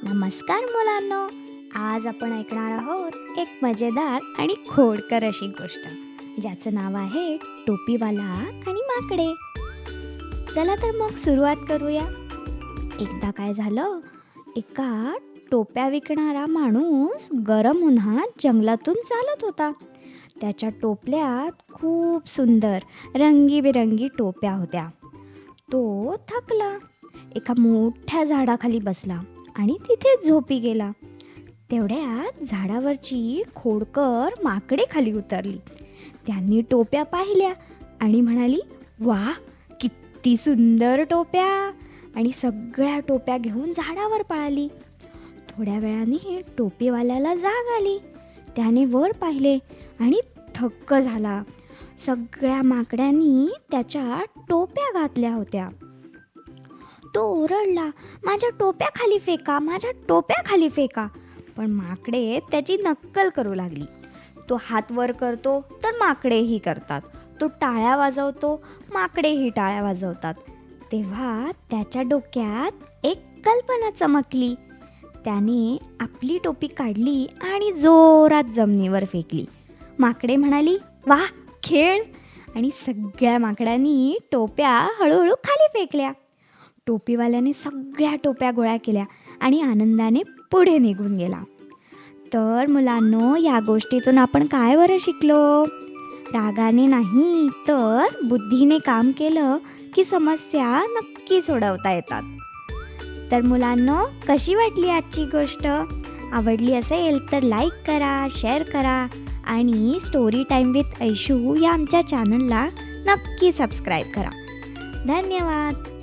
नमस्कार मुलांनो, आज आपण ऐकणार आहोत एक मजेदार आणि खोडकर अशी गोष्ट ज्याचं नाव आहे टोपीवाला आणि माकडे. चला तर मग सुरुवात करूया. एकदा काय झालं, एका टोप्या विकणारा माणूस गरम उन्हात जंगलातून चालत होता. त्याच्या टोपल्यात खूप सुंदर रंगीबेरंगी टोप्या होत्या. तो थकला, एका मोठ्या झाडाखाली बसला आणि तिथे झोपी गेला. तेवढ्यात झाडावरची खोडकर माकडे खाली उतरली. त्यांनी टोप्या पाहिल्या आणि म्हणाली, "वा, किती सुंदर टोप्या!" आणि सगळ्या टोप्या घेऊन झाडावर पळाली. थोड्या वेळाने टोपीवाल्याला जाग आली. त्याने वर पाहिले आणि थक्क झाला. सगळ्या माकड्यांनी त्याच्या टोप्या घातल्या होत्या. तो ओरडला, "माझ्या टोप्या खाली फेका, माझ्या टोप्या खाली फेका." पण माकडे त्याची नक्कल करू लागली. तो हात वर करतो तर माकडेही करतात. तो टाळ्या वाजवतो, माकडेही टाळ्या वाजवतात. तेव्हा त्याच्या डोक्यात एक कल्पना चमकली. त्याने आपली टोपी काढली आणि जोरात जमिनीवर फेकली. माकडे म्हणाली, "वाह, खेळ!" आणि सगळ्या माकडांनी टोप्या हळूहळू खाली फेकल्या. टोपीवाल्याने सगळ्या टोप्या गोळा केल्या आणि आनंदाने पुढे निघून गेला. तर मुलांनो, या गोष्टीतून आपण काय बरं शिकलो? रागाने नाही तर बुद्धीने काम केलं की समस्या नक्की सोडवता येतात. तर मुलांनो, कशी वाटली आजची गोष्ट? आवडली असेल तर लाईक करा, शेअर करा आणि स्टोरी टाईम विथ ऐशू या आमच्या चॅनलला नक्की सबस्क्राईब करा. धन्यवाद.